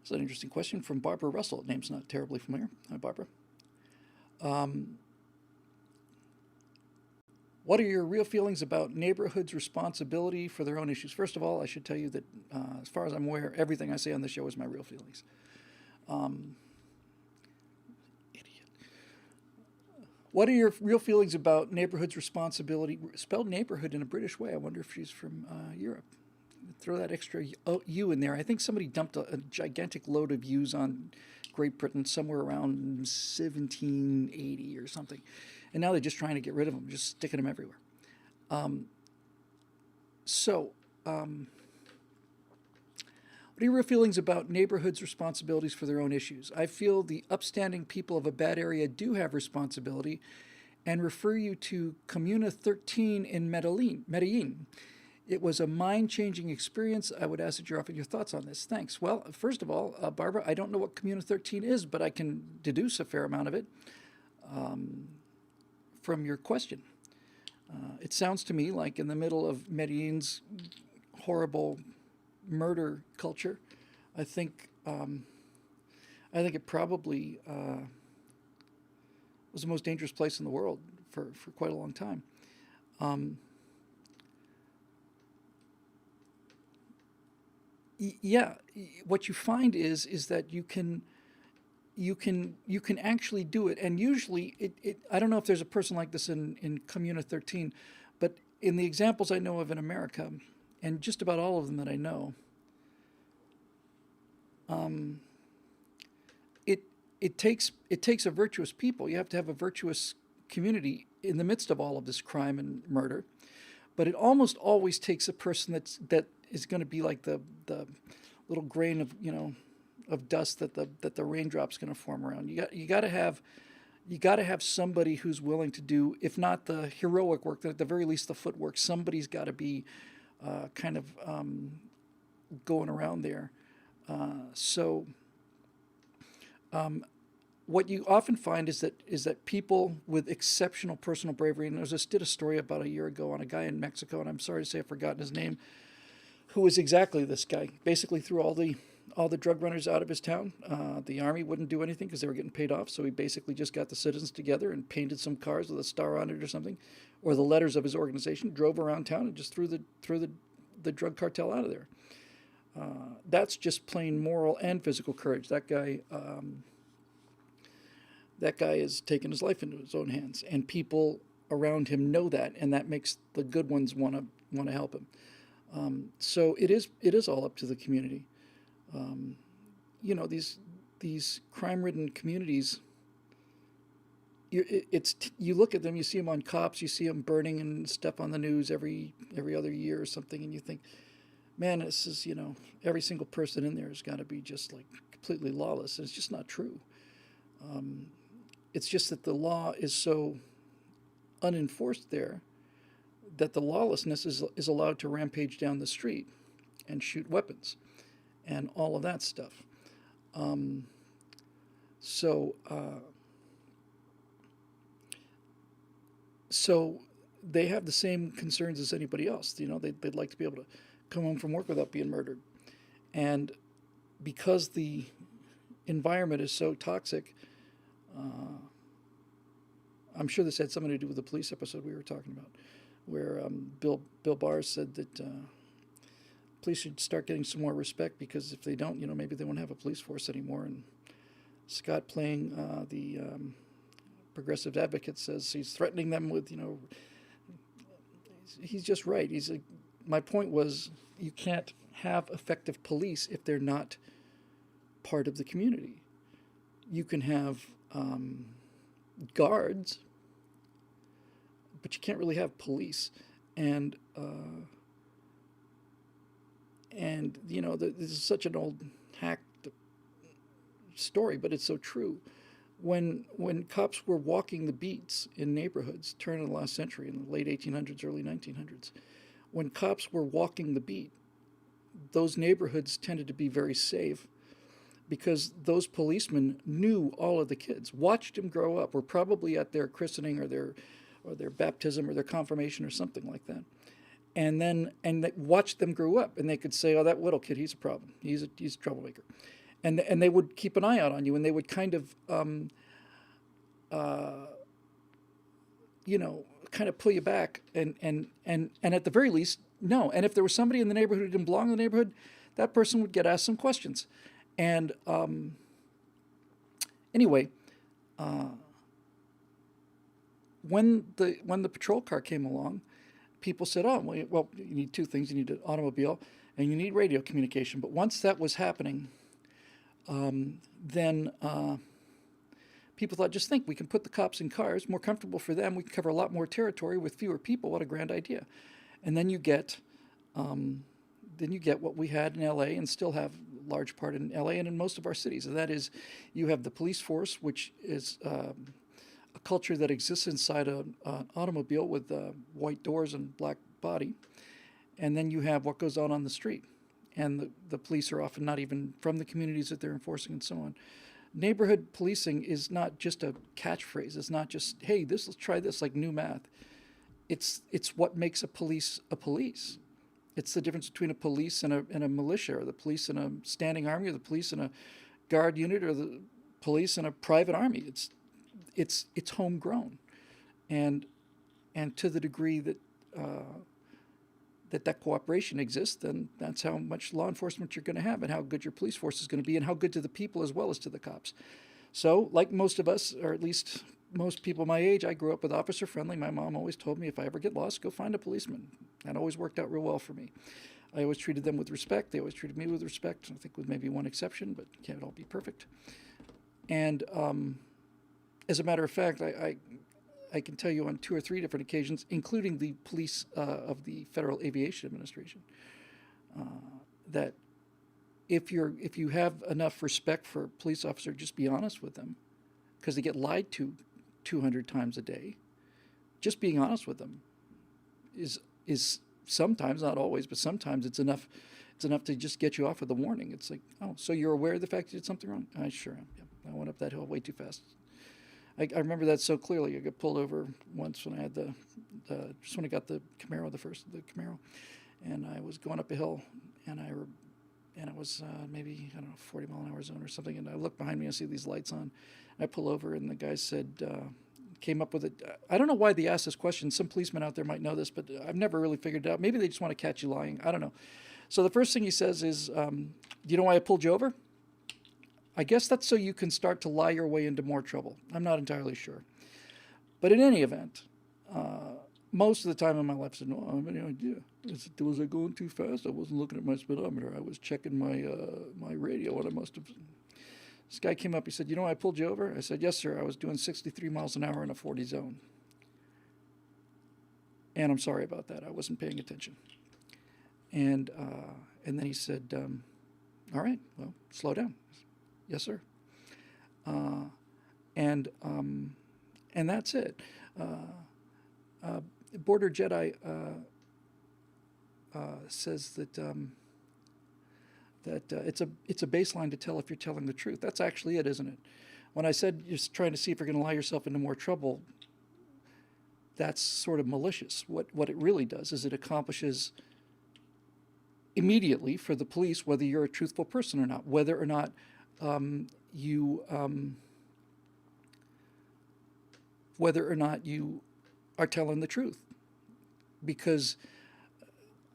It's an interesting question from Barbara Russell. Name's not terribly familiar. Hi, Barbara. What are your real feelings about neighborhoods' responsibility for their own issues? First of all, I should tell you that, as far as I'm aware, everything I say on this show is my real feelings. Idiot. What are your real feelings about neighborhoods' responsibility? Spelled neighborhood in a British way. I wonder if she's from Europe. Throw that extra U in there. I think somebody dumped a gigantic load of U's on Great Britain somewhere around 1780 or something. And now they're just trying to get rid of them, just sticking them everywhere. What are your real feelings about neighborhoods' responsibilities for their own issues? I feel the upstanding people of a bad area do have responsibility and refer you to Comuna 13 in Medellin. It was a mind-changing experience. I would ask that you offer your thoughts on this. Thanks. Well, first of all, Barbara, I don't know what Comuna 13 is, but I can deduce a fair amount of it from your question. It sounds to me like in the middle of Medellin's horrible murder culture, I think it probably was the most dangerous place in the world for quite a long time. Yeah, what you find is that you can actually do it, and usually I don't know if there's a person like this in Comuna 13, but in the examples I know of in America, and just about all of them that I know, it takes a virtuous people. You have to have a virtuous community in the midst of all of this crime and murder, but it almost always takes a person that is going to be like the little grain of of dust that the raindrop's going to form around. You got to have somebody who's willing to do, if not the heroic work, at the very least the footwork. Somebody's got to be kind of going around there. What you often find is that people with exceptional personal bravery, and I just did a story about a year ago on a guy in Mexico, and I'm sorry to say I've forgotten his name, who was exactly this guy. Basically threw all the drug runners out of his town. The army wouldn't do anything because they were getting paid off, so he basically just got the citizens together and painted some cars with a star on it or something, or the letters of his organization, drove around town and just threw the drug cartel out of there. That's just plain moral and physical courage. That guy has taken his life into his own hands, and people around him know that, and that makes the good ones want to help him. So it is all up to the community. These crime-ridden communities. You look at them, you see them on cops, you see them burning and stuff on the news every other year or something, and you think, man, this is every single person in there has got to be just like completely lawless, and it's just not true. It's just that the law is so unenforced there that the lawlessness is allowed to rampage down the street and shoot weapons and all of that stuff. So they have the same concerns as anybody else. They'd like to be able to come home from work without being murdered. And because the environment is so toxic, I'm sure this had something to do with the police episode we were talking about, where Bill Barr said that police should start getting some more respect, because if they don't, maybe they won't have a police force anymore. And Scott, playing the progressive advocate, says he's threatening them with, he's just right. My point was, you can't have effective police if they're not part of the community. You can have guards, but you can't really have police. And this is such an old hacked story, but it's so true. When cops were walking the beats in neighborhoods, turn of the last century, in the late 1800s, early 1900s, when cops were walking the beat, those neighborhoods tended to be very safe, because those policemen knew all of the kids, watched them grow up, were probably at their christening or their baptism or their confirmation or something like that, and they watched them grow up, and they could say, "Oh, that Whittle kid, he's a problem. He's a troublemaker," and they would keep an eye out on you, and they would kind of kind of pull you back, and at the very least, no. And if there was somebody in the neighborhood who didn't belong in the neighborhood, that person would get asked some questions. And anyway, when the patrol car came along, people said, "Oh, well, you need two things: you need an automobile, and you need radio communication." But once that was happening, then people thought, just think, we can put the cops in cars, more comfortable for them. We can cover a lot more territory with fewer people. What a grand idea! And then you get what we had in L.A. and still have large part in L.A. and in most of our cities, and that is, you have the police force, which is a culture that exists inside an automobile with white doors and black body, and then you have what goes on the street, and the police are often not even from the communities that they're enforcing, and so on. Neighborhood policing is not just a catchphrase. It's not just, hey, let's try this, like new math. It's what makes a police a police. It's the difference between a police and a militia, or the police and a standing army, or the police and a guard unit, or the police and a private army. It's homegrown, and to the degree that that cooperation exists, then that's how much law enforcement you're going to have, and how good your police force is going to be, and how good to the people as well as to the cops. So, like most of us, or at least most people my age, I grew up with officer friendly. My mom always told me, if I ever get lost, go find a policeman. That always worked out real well for me. I always treated them with respect. They always treated me with respect, I think with maybe one exception, but can't all be perfect. And as a matter of fact, I can tell you on 2 or 3 different occasions, including the police of the Federal Aviation Administration, that if you have enough respect for a police officer, just be honest with them, because they get lied to 200 times a day. Just being honest with them is sometimes, not always, but sometimes it's enough. It's enough to just get you off with a warning. It's like, oh, so you're aware of the fact you did something wrong? I sure am. Yeah, I went up that hill way too fast. I remember that so clearly. I got pulled over once when I had just when I got the Camaro, the Camaro, and I was going up a hill, and it was maybe, I don't know, 40 mile an hour zone or something, and I look behind me, I see these lights on. I pull over, and the guy said, came up with it. I don't know why they asked this question. Some policemen out there might know this, but I've never really figured it out. Maybe they just want to catch you lying. I don't know. So the first thing he says is, do you know why I pulled you over? I guess that's so you can start to lie your way into more trouble. I'm not entirely sure. But in any event, most of the time in my life, I said, no, I don't have any idea. Was I going too fast? I wasn't looking at my speedometer. I was checking my radio, and I must have. This guy came up, he said, you know why I pulled you over? I said, yes, sir. I was doing 63 miles an hour in a 40 zone. And I'm sorry about that. I wasn't paying attention. And then he said, all right, well, slow down. Yes, sir. And that's it. Border Jedi says that it's a baseline to tell if you're telling the truth. That's actually it, isn't it? When I said you're trying to see if you're going to lie yourself into more trouble, that's sort of malicious. What it really does is it accomplishes immediately for the police whether you're a truthful person or not, whether or not you are telling the truth. Because,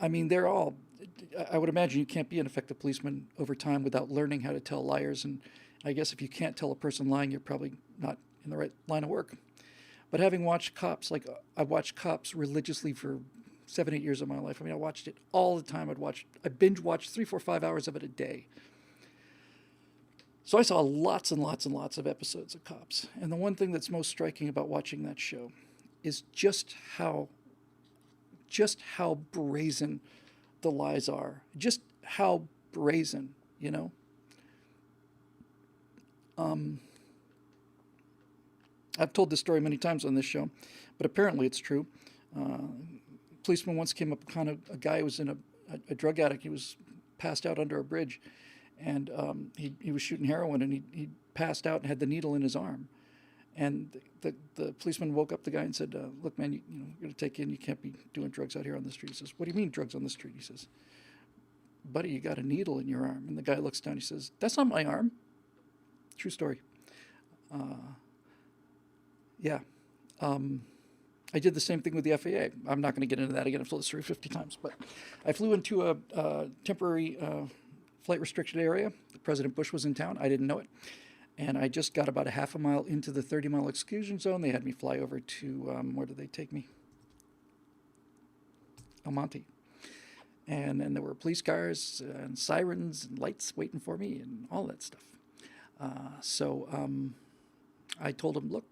I mean, I would imagine you can't be an effective policeman over time without learning how to tell liars. And I guess if you can't tell a person lying, you're probably not in the right line of work. But having watched cops, like I watched cops religiously for 7-8 years of my life. I mean, I watched it all the time. I binge watched 3, 4, 5 hours of it a day. So I saw lots and lots and lots of episodes of Cops. And the one thing that's most striking about watching that show is just how brazen the lies are. Just how brazen, you know? I've told this story many times on this show, but apparently it's true. Policeman once came up upon a guy who was in a drug addict. He was passed out under a bridge. And he was shooting heroin, and he passed out and had the needle in his arm. And the policeman woke up the guy and said, look, man, we're going to take you in. You can't be doing drugs out here on the street. He says, what do you mean drugs on the street? He says, buddy, you got a needle in your arm. And the guy looks down, he says, that's not my arm. True story. Yeah. I did the same thing with the FAA. I'm not going to get into that again. I've told this story 50 times. But I flew into a temporary flight restriction area. President Bush was in town. I didn't know it. And I just got about a half a mile into the 30-mile exclusion zone. They had me fly over to, where did they take me? El Monte. And then there were police cars and sirens and lights waiting for me and all that stuff. So I told him, look,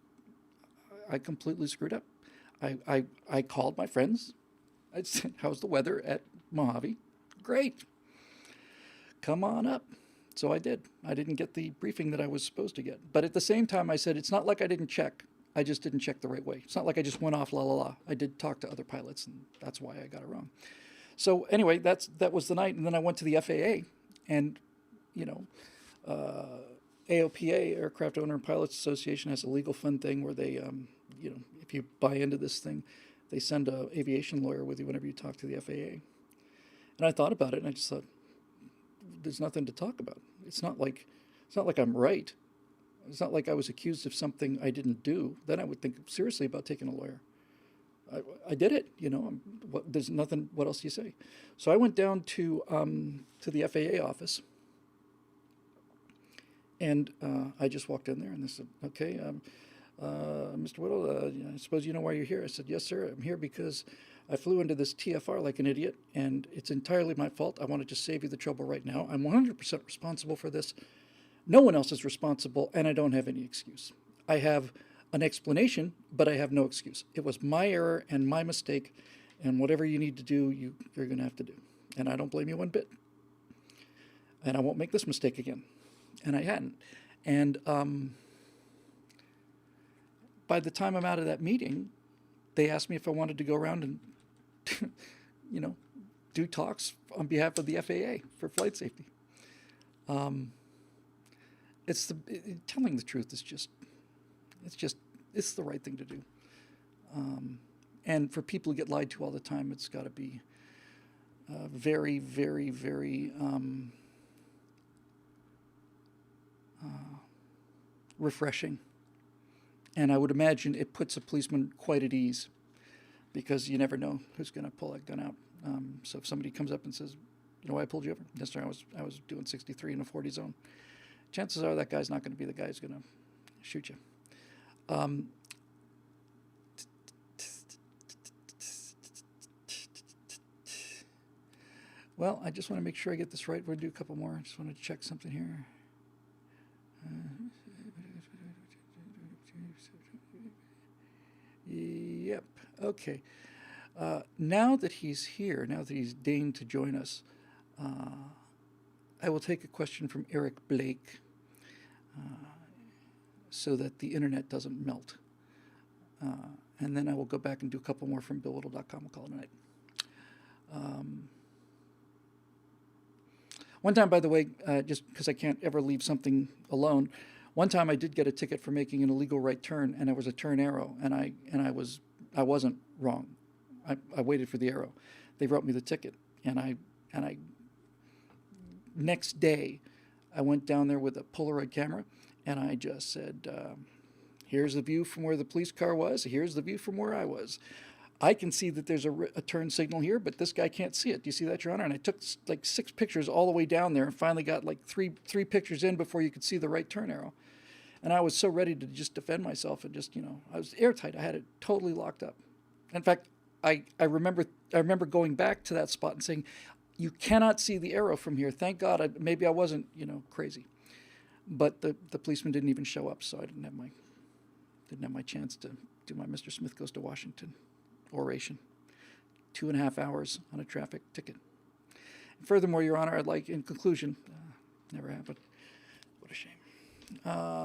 I completely screwed up. I called my friends. I said, how's the weather at Mojave? Great. Come on up. So I did. I didn't get the briefing that I was supposed to get. But at the same time, I said, it's not like I didn't check. I just didn't check the right way. It's not like I just went off la la la. I did talk to other pilots, and that's why I got it wrong. So anyway, that was the night. And then I went to the FAA, and, AOPA, Aircraft Owner and Pilots Association, has a legal fund thing where they, if you buy into this thing, they send an aviation lawyer with you whenever you talk to the FAA. And I thought about it, and I just thought, there's nothing to talk about. It's not like I'm right. It's not like I was accused of something I didn't do. Then I would think seriously about taking a lawyer. I did it, there's nothing, what else do you say? So I went down to the FAA office, and I just walked in there, and they said, okay, Mr. Whittle, I suppose you know why you're here. I said, yes, sir, I'm here because I flew into this TFR like an idiot, and it's entirely my fault. I want to just save you the trouble right now. I'm 100% responsible for this. No one else is responsible, and I don't have any excuse. I have an explanation, but I have no excuse. It was my error and my mistake, and whatever you need to do, you're going to have to do. And I don't blame you one bit. And I won't make this mistake again. And I hadn't. And by the time I'm out of that meeting, they asked me if I wanted to go around and, do talks on behalf of the FAA for flight safety. Telling the truth is it's the right thing to do. And for people who get lied to all the time, it's got to be very, very, very refreshing. And I would imagine it puts a policeman quite at ease, because you never know who's going to pull that gun out. So if somebody comes up and says, you know why I pulled you over? Yes, sir, I was doing 63 in a 40 zone. Chances are that guy's not going to be the guy who's going to shoot you. Well, I just want to make sure I get this right. We're going to do a couple more. I just want to check something here. Yep. Okay. Now that he's here, now that he's deigned to join us, I will take a question from Eric Blake so that the internet doesn't melt. And then I will go back and do a couple more from BillWhittle.com. We'll call it a night. One time, by the way, just because I can't ever leave something alone, one time I did get a ticket for making an illegal right turn, and it was a turn arrow, and I wasn't wrong. I waited for the arrow. They wrote me the ticket, and I next day I went down there with a Polaroid camera, and I just said, here's the view from where the police car was. Here's the view from where I was. I can see that there's a turn signal here, but this guy can't see it. Do you see that, Your Honor? And I took like 6 pictures all the way down there and finally got like three pictures in before you could see the right turn arrow. And I was so ready to just defend myself and just, I was airtight. I had it totally locked up. In fact, I remember going back to that spot and saying, you cannot see the arrow from here. Thank God. Maybe I wasn't, crazy. But the policeman didn't even show up, so I didn't have my chance to do my Mr. Smith Goes to Washington oration. 2.5 hours on a traffic ticket. And furthermore, Your Honor, I'd like, in conclusion, never happened. What a shame.